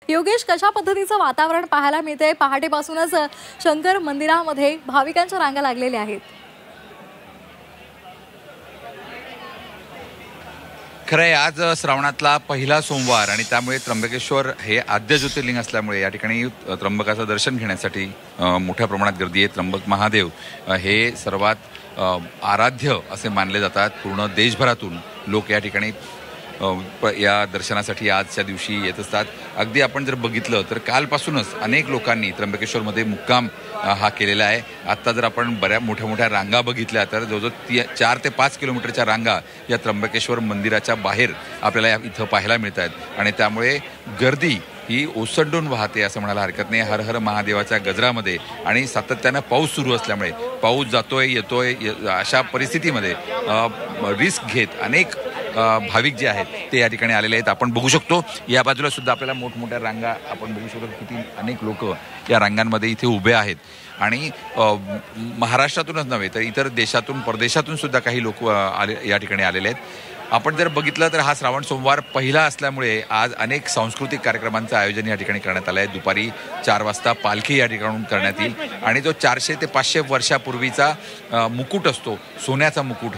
योगेश, कशा पद्धतीचं वातावरण पाहायला मिळते? पहाटेपासूनच शंकर मंदिरामध्ये भाविकांच्या रांगा लागलेल्या आहेत. खरंय, आज श्रावणातला पहिला सोमवार आणि त्यामुळे त्र्यंबकेश्वर हे आद्य ज्योतिर्लिंग असल्यामुळे या ठिकाणी त्र्यंबकाचं दर्शन घेण्यासाठी मोठ्या प्रमाणात गर्दी आहे. त्र्यंबक महादेव हे सर्वात आराध्य असे मानले जातात. पूर्ण देशभरातून लोक या ठिकाणी या दर्शनासाठी आजच्या दिवशी येत असतात. अगदी आपण जर बघितलं तर कालपासूनच अनेक लोकांनी त्र्यंबकेश्वरमध्ये मुक्काम हा केलेला आहे. आत्ता जर आपण बऱ्या मोठ्या मोठ्या रांगा बघितल्या तर जवळजवळ 4 ते 5 किलोमीटरच्या रांगा या त्र्यंबकेश्वर मंदिराच्या बाहेर आपल्याला इथं पाहायला मिळत आहेत आणि त्यामुळे गर्दी ही ओसंडून वाहते असं म्हणायला हरकत नाही. हर हर महादेवाच्या गजरामध्ये आणि सातत्यानं पाऊस सुरू असल्यामुळे पाऊस जातोय येतोय अशा परिस्थितीमध्ये रिस्क घेत अनेक भाविक जे आहेत ते या ठिकाणी आलेले आहेत. आपण बघू शकतो या बाजूला सुद्धा आपल्याला मोठमोठ्या रांगा आपण बघू शकतो. किती अनेक लोक या रांगांमध्ये इथे उभे आहेत आणि महाराष्ट्रातूनच नव्हे तर इतर देशातून परदेशातून सुद्धा काही लोक या ठिकाणी आलेले आहेत. आपण जर बघितलं तर हा श्रावण सोमवार पहिला असल्यामुळे आज अनेक सांस्कृतिक कार्यक्रमांचं आयोजन या ठिकाणी करण्यात आलं आहे. दुपारी 4 वाजता पालखी या ठिकाणून करण्यात येईल आणि जो 400 ते 500 वर्षापूर्वीचा मुकुट असतो, सोन्याचा मुकुट,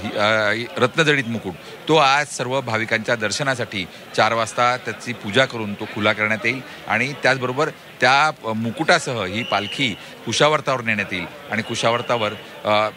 रत्नजडित मुकुट, तो आज सर्व भाविकांच्या दर्शनासाठी 4 वाजता त्याची पूजा करून तो खुला करण्यात येईल आणि त्याचबरोबर त्या मुकुटासह ही पालखी कुशावर्तावर नेण्यात येईल आणि कुशावर्तावर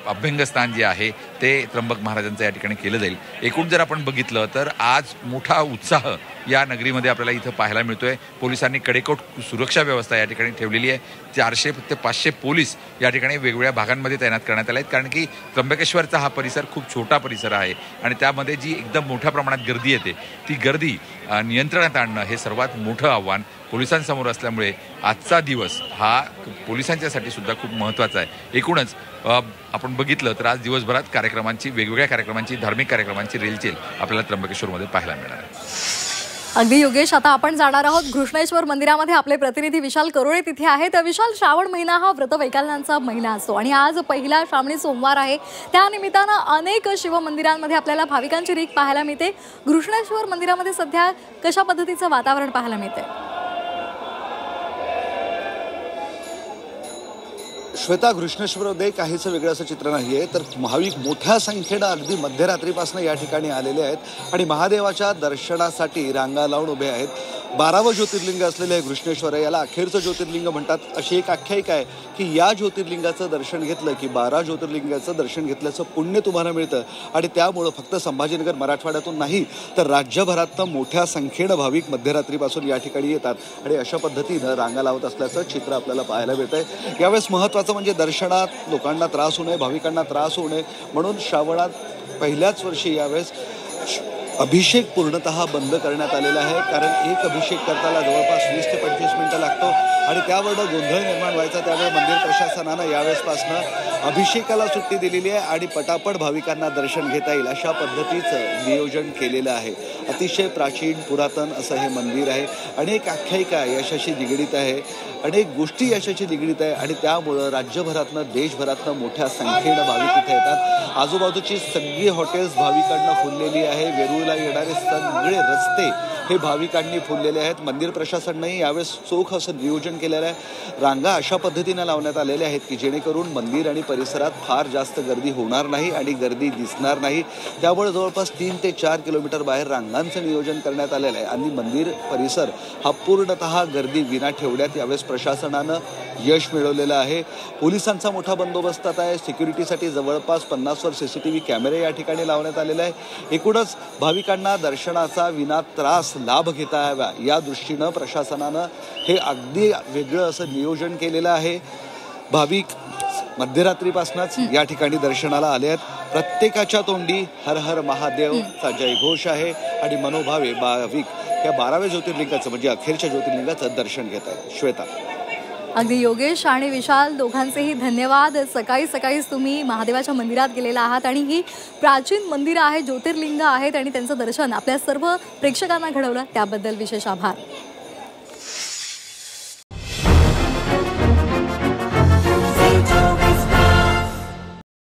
अभ्यंगस्नान जे आहे ते त्र्यंबक महाराजांचं या ठिकाणी केलं जाईल. एकूण जर आपण बघितलं तर आज मोठा उत्साह या नगरीमध्ये आपल्याला इथं पाहायला मिळतोय. पोलिसांनी कडेकोट सुरक्षा व्यवस्था या ठिकाणी ठेवलेली आहे. 400 ते 500 पोलीस या ठिकाणी वेगवेगळ्या भागांमध्ये तैनात करण्यात आले आहेत, कारण की त्र्यंबकेश्वरचा हा परिसर खूप छोटा परिसर आहे आणि त्यामध्ये जी एकदम मोठ्या प्रमाणात गर्दी येते ती गर्दी नियंत्रणात आणणं हे सर्वात मोठं आव्हान पोलिसांसमोर असल्यामुळे आजचा दिवस हा पोलिसांच्यासाठी सुद्धा खूप महत्त्वाचा आहे. एकूणच आपण बघितलं तर आज दिवसभरात वेगवेगळ्या कार्यक्रमांची, धार्मिक कार्यक्रमांची रेलचेल आपल्याला त्र्यंबकेश्वरमध्ये पाहायला मिळणार आहे. अगदी योगेश, आता आपण जाणार आहोत घृष्णेश्वर मंदिरामध्ये. आपले प्रतिनिधी विशाल करोळे तिथे आहेत. विशाल, श्रावण महिना हा व्रतवैकल्यांचा महिना असतो आणि आज पहिला श्रावणी सोमवार आहे. त्यानिमित्तानं अनेक शिवमंदिरांमध्ये आपल्याला भाविकांची रीघ पाहायला मिळते. घृष्णेश्वर मंदिरामध्ये सध्या कशा पद्धतीचं वातावरण पाहायला मिळते? श्वेता, घृष्णेश्वरमध्ये काहीचं वेगळं असं चित्र नाही आहे. तर भाविक मोठ्या संख्येनं अगदी मध्यरात्रीपासून या ठिकाणी आलेले आहेत आणि महादेवाच्या दर्शनासाठी रांगा लावून उभे आहेत. 12वं ज्योतिर्लिंग असलेलं हे घृष्णेश्वर आहे. याला अखेरचं ज्योतिर्लिंग म्हणतात. अशी एक आख्यायिका आहे की या ज्योतिर्लिंगाचं दर्शन घेतलं की 12 ज्योतिर्लिंगाचं दर्शन घेतल्याचं पुण्य तुम्हाला मिळतं आणि त्यामुळं फक्त संभाजीनगर, मराठवाड्यातून नाही तर राज्यभरातनं मोठ्या संख्येनं भाविक मध्यरात्रीपासून या ठिकाणी येतात आणि अशा पद्धतीनं रांगा लावत असल्याचं चित्र आपल्याला पाहायला मिळतं आहे. यावेळेस महत्त्वाचं म्हणजे दर्शनात लोकांना त्रास होऊ नये, भाविकांना त्रास होऊ नये म्हणून श्रावणात पहिल्याच वर्षी यावेळेस अभिषेक पूर्णतः बंद करण्यात आलेला आहे. कारण एक अभिषेक करताना जवळपास 20 ते 25 मिनिटं लागतो आणि त्यावरनं गोंधळ निर्माण व्हायचा. त्यामुळे मंदिर प्रशासनानं यावेळेसपासनं अभिषेकाला सुट्टी दिलेली आहे आणि पटापट भाविकांना दर्शन घेता येईल अशा पद्धतीचं नियोजन केलेलं आहे. अतिशय प्राचीन, पुरातन असं हे मंदिर आहे. अनेक आख्यायिका यशाशी निगडीत आहे, अनेक गोष्टी यशाशी निगडीत आहे आणि त्यामुळं राज्यभरातनं, देशभरातनं मोठ्या संख्येनं भाविक इथे येतात. आजूबाजूची सगळी हॉटेल्स भाविकांना फुललेली आहे. वेरूळला येणारे सगळे रस्ते हे भाविकांनी फुललेले आहेत. मंदिर प्रशासनाने यावेळेस चोख असं नियोजन केलेलं आहे. रांगा अशा पद्धतीनं लावण्यात आलेल्या आहेत की जेणेकरून मंदिर आणि परिसरात फार जास्त गर्दी होणार नाही आणि गर्दी दिसणार नाही. त्यामुळे जवळपास 3 ते 4 किलोमीटर बाहेर रांगांचं नियोजन करण्यात आलेलं आहे आणि मंदिर परिसर हा पूर्णतः गर्दी विना ठेवण्यात यावेळेस प्रशासनानं यश मिळवलेलं आहे. पोलिसांचा मोठा बंदोबस्तात आहे. सिक्युरिटीसाठी जवळपास 50वर CCTV कॅमेरे या ठिकाणी लावण्यात आलेले आहे. एकूणच भाविकांना दर्शनाचा विना त्रास लाभ घेता यावा या दृष्टीनं प्रशासनानं हे अगदी वेगळं असं नियोजन केलेलं आहे. भाविक मध्यरात्रीपासूनच या ठिकाणी दर्शनाला आले आहेत. प्रत्येकाच्या तोंडी हर हर महादेवचा जयघोष आहे आणि मनोभावे भाविक या 12व्या ज्योतिर्लिंगाचं म्हणजे अखेरच्या ज्योतिर्लिंगाचं दर्शन घेत आहेत. श्वेता. अगदी योगेश आणि विशाल दोघांचेही धन्यवाद. सकाळी सकाळीच तुम्ही महादेवाच्या मंदिरात गेलेला आहात आणि ही प्राचीन मंदिरं आहेत, ज्योतिर्लिंग आहेत आणि त्यांचं दर्शन आपल्या सर्व प्रेक्षकांना घडवलं त्याबद्दल विशेष आभार.